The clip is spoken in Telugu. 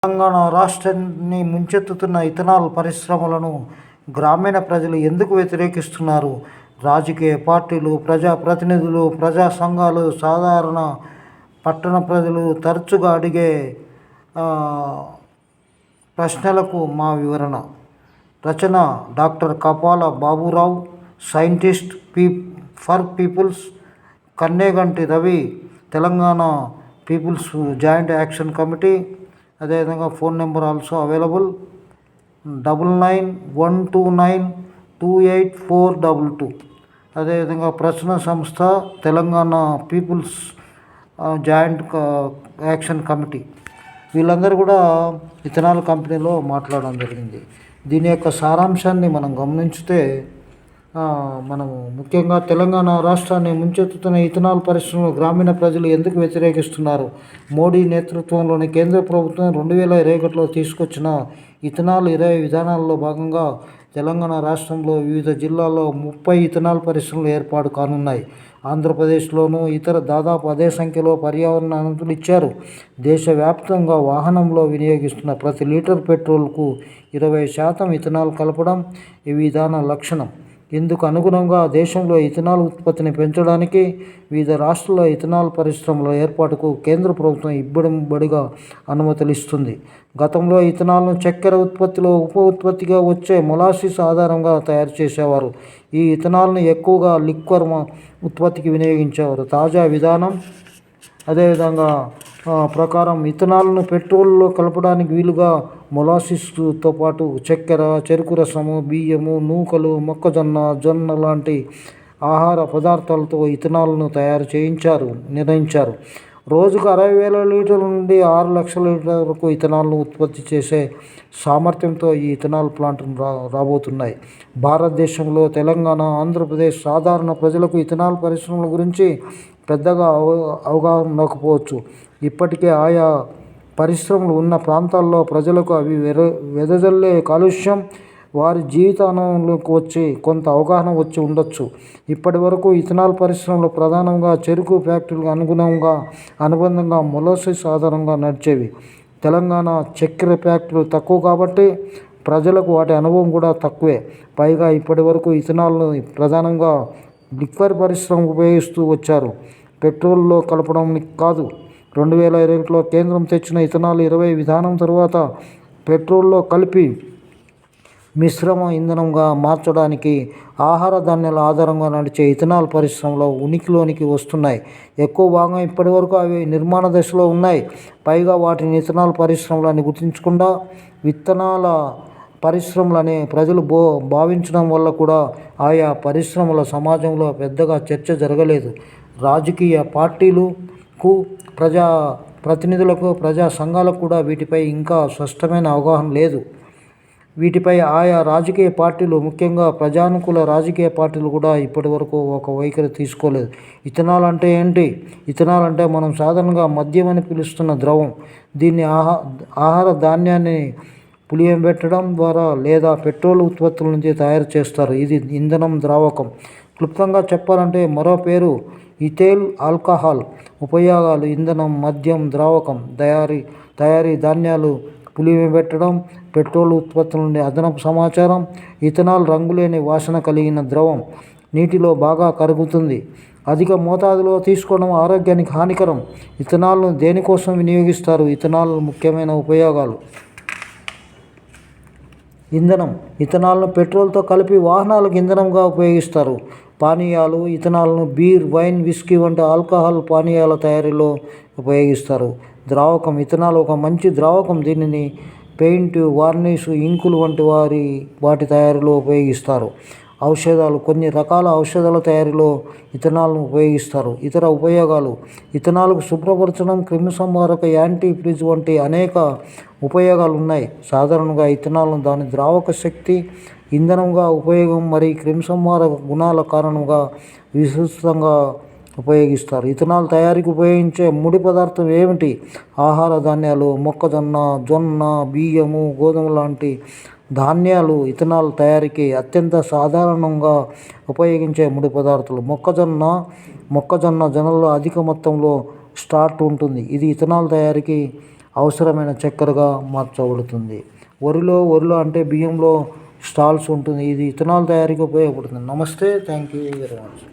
తెలంగాణ రాష్ట్రాన్ని ముంచెత్తుతున్న ఇథనాల్ పరిశ్రమలను గ్రామీణ ప్రజలు ఎందుకు వ్యతిరేకిస్తున్నారు? రాజకీయ పార్టీలు, ప్రజాప్రతినిధులు, ప్రజా సంఘాలు, సాధారణ పట్టణ ప్రజలు తరచుగా అడిగే ప్రశ్నలకు మా వివరణ. రచన doctor Kapala Baburao, scientist for peoples, Kanneganti Ravi, Telangana peoples joint action committee. అదేవిధంగా ఫోన్ నెంబర్ ఆల్సో అవైలబుల్ 9912928422. అదేవిధంగా ప్రచురణ సంస్థ Telangana peoples joint action committee. వీళ్ళందరూ కూడా ఇథనాల్ కంపెనీలో మాట్లాడడం జరిగింది. దీని యొక్క సారాంశాన్ని మనం గమనించితే మనము ముఖ్యంగా తెలంగాణ రాష్ట్రాన్ని ముంచెత్తుతున్న ఇథనాల్ పరిశ్రమలు గ్రామీణ ప్రజలు ఎందుకు వ్యతిరేకిస్తున్నారు? మోడీ నేతృత్వంలోని కేంద్ర ప్రభుత్వం 2021లో తీసుకొచ్చిన ఇథనాల్ 20 విధానాల్లో భాగంగా తెలంగాణ రాష్ట్రంలో వివిధ జిల్లాల్లో 30 ఇథనాల్ పరిశ్రమలు ఏర్పాటు కానున్నాయి. ఆంధ్రప్రదేశ్లోనూ ఇతర దాదాపు అదే సంఖ్యలో పర్యావరణ అనుమతులు ఇచ్చారు. దేశవ్యాప్తంగా వాహనంలో వినియోగిస్తున్న ప్రతి లీటర్ పెట్రోల్కు 20% ఇథనాల్ కలపడం ఈ విధాన లక్షణం. ఇందుకు అనుగుణంగా దేశంలో ఇథనాల్ ఉత్పత్తిని పెంచడానికి వివిధ రాష్ట్రాల్లో ఇథనాల్ పరిశ్రమల ఏర్పాటుకు కేంద్ర ప్రభుత్వం ఇబ్బడిగా అనుమతులు ఇస్తుంది. గతంలో ఇథనాల్ను చక్కెర ఉత్పత్తిలో ఉప ఉత్పత్తిగా వచ్చే మొలాసిస్ ఆధారంగా తయారు చేసేవారు. ఈ ఇథనాల్ను ఎక్కువగా లిక్వర్ ఉత్పత్తికి వినియోగించేవారు. తాజా విధానం అదేవిధంగా ప్రకారం ఇథనాల్ను పెట్రోల్లో కలపడానికి వీలుగా మొలాసిస్తో పాటు చక్కెర, చెరుకు రసము, బియ్యము, నూకలు, మొక్కజొన్న, జొన్న లాంటి ఆహార పదార్థాలతో ఇథనాల్ను తయారు నిర్ణయించారు. రోజుకు 60,000 లీటర్ల నుండి 6 లక్షల లీటర్ల వరకు ఇథనాల్ను ఉత్పత్తి చేసే సామర్థ్యంతో ఈ ఇథనాల్ ప్లాంట్లు రాబోతున్నాయి. భారతదేశంలో తెలంగాణ, ఆంధ్రప్రదేశ్ సాధారణ ప్రజలకు ఇథనాల్ పరిశ్రమల గురించి పెద్దగా అవగాహన ఉండకపోవచ్చు. ఇప్పటికే ఆయా పరిశ్రమలు ఉన్న ప్రాంతాల్లో ప్రజలకు అవి వెదజల్లే కాలుష్యం వారి జీవితానంలోకి వచ్చి కొంత అవగాహన వచ్చి ఉండొచ్చు. ఇప్పటి వరకు ఇథనాల్ పరిశ్రమలు ప్రధానంగా చెరుకు ఫ్యాక్టరీలకు అనుబంధంగా మొలాసిస్ ఆధారంగా నడిచేవి. తెలంగాణ చక్కెర ఫ్యాక్టరీలు తక్కువ కాబట్టి ప్రజలకు వాటి అనుభవం కూడా తక్కువే. పైగా ఇప్పటి వరకు ఇథనాల్ను ప్రధానంగా లిక్వర్ పరిశ్రమకు ఉపయోగిస్తూ వచ్చారు, పెట్రోల్లో కలపడం కాదు. 2021లో కేంద్రం తెచ్చిన ఇథనాల్ 20 విధానం తరువాత పెట్రోల్లో కలిపి మిశ్రమ ఇంధనంగా మార్చడానికి ఆహార ధాన్యాల ఆధారంగా నడిచే ఇథనాల్ పరిశ్రమలు ఉనికిలోనికి వస్తున్నాయి. ఎక్కువ భాగం ఇప్పటి వరకు అవి నిర్మాణ దశలో ఉన్నాయి. పైగా వాటిని ఇథనాల్ పరిశ్రమలని గుర్తించకుండా విత్తనాల పరిశ్రమలని ప్రజలు భావించడం వల్ల కూడా ఆయా పరిశ్రమల సమాజంలో పెద్దగా చర్చ జరగలేదు. రాజకీయ పార్టీలకు, ప్రజా ప్రతినిధులకు, ప్రజా సంఘాలకు కూడా వీటిపై ఇంకా స్పష్టమైన అవగాహన లేదు. వీటిపై ఆయా రాజకీయ పార్టీలు, ముఖ్యంగా ప్రజానుకూల రాజకీయ పార్టీలు కూడా ఇప్పటి వరకు ఒక వైఖరి తీసుకోలేదు. ఇథనాల్ అంటే ఏంటి? ఇథనాల్ అంటే మనం సాధారణంగా మద్యం అని పిలుస్తున్న ద్రవం. దీన్ని ఆహార ధాన్యాన్ని పులియబెట్టడం ద్వారా లేదా పెట్రోల్ ఉత్పత్తుల నుంచి తయారు చేస్తారు. ఇది ఇంధనం ద్రావకం. క్లుప్తంగా చెప్పాలంటే మరో పేరు ఇథైల్ ఆల్కహాల్. ఉపయోగాలు: ఇంధనం, మద్యం, ద్రావకం, తయారీ, ధాన్యాలు పులియబెట్టడం, పెట్రోల్ ఉత్పత్తుల నుండి అదనపు సమాచారం. ఇథనాల్ రంగులేని వాసన కలిగిన ద్రవం, నీటిలో బాగా కరుగుతుంది. అధిక మోతాదులో తీసుకోవడం ఆరోగ్యానికి హానికరం. ఇథనాల్ను దేనికోసం వినియోగిస్తారు? ఇథనాల్ ముఖ్యమైన ఉపయోగాలు: ఇంధనం: ఇథనాల్ను పెట్రోల్తో కలిపి వాహనాలకు ఇంధనంగా ఉపయోగిస్తారు. పానీయాలు: ఇథనాల్ను బీర్, వైన్, విస్కీ వంటి ఆల్కహాల్ పానీయాల తయారీలో ఉపయోగిస్తారు. ద్రావకం: ఇథనాల్ ఒక మంచి ద్రావకం. దీనిని పెయింట్, వార్నిష్, ఇంకులు వంటి వాటి తయారీలో ఉపయోగిస్తారు. ఔషధాలు: కొన్ని రకాల ఔషధాల తయారీలో ఇథనాల్ను ఉపయోగిస్తారు. ఇతర ఉపయోగాలు: ఇథనాల్కు శుభ్రపరచడం, క్రిమిసంహారక, యాంటీ ఫ్రిజ్ వంటి అనేక ఉపయోగాలు ఉన్నాయి. సాధారణంగా ఇథనాల్ను దాని ద్రావక శక్తి, ఇంధనంగా ఉపయోగం మరియు క్రిమిసంహారక గుణాల కారణంగా విస్తృతంగా ఉపయోగిస్తారు. ఇథనాల్ తయారీకి ఉపయోగించే ముడి పదార్థం ఏమిటి? ఆహార ధాన్యాలు: మొక్కజొన్న, జొన్న, బియ్యము, గోధుమ లాంటి ధాన్యాలు ఇథనాల్ తయారీకి అత్యంత సాధారణంగా ఉపయోగించే ముడి పదార్థాలు. మొక్కజొన్న జొన్నలో అధిక మొత్తంలో స్టార్చ్ ఉంటుంది. ఇది ఇథనాల్ తయారీకి అవసరమైన చక్కెరగా మార్చబడుతుంది. వరిలో అంటే బియ్యంలో స్టాల్చ్ ఉంటుంది. ఇది ఇథనాల్ తయారీకి ఉపయోగపడుతుంది. నమస్తే, థ్యాంక్ యూ వెరీ మచ్.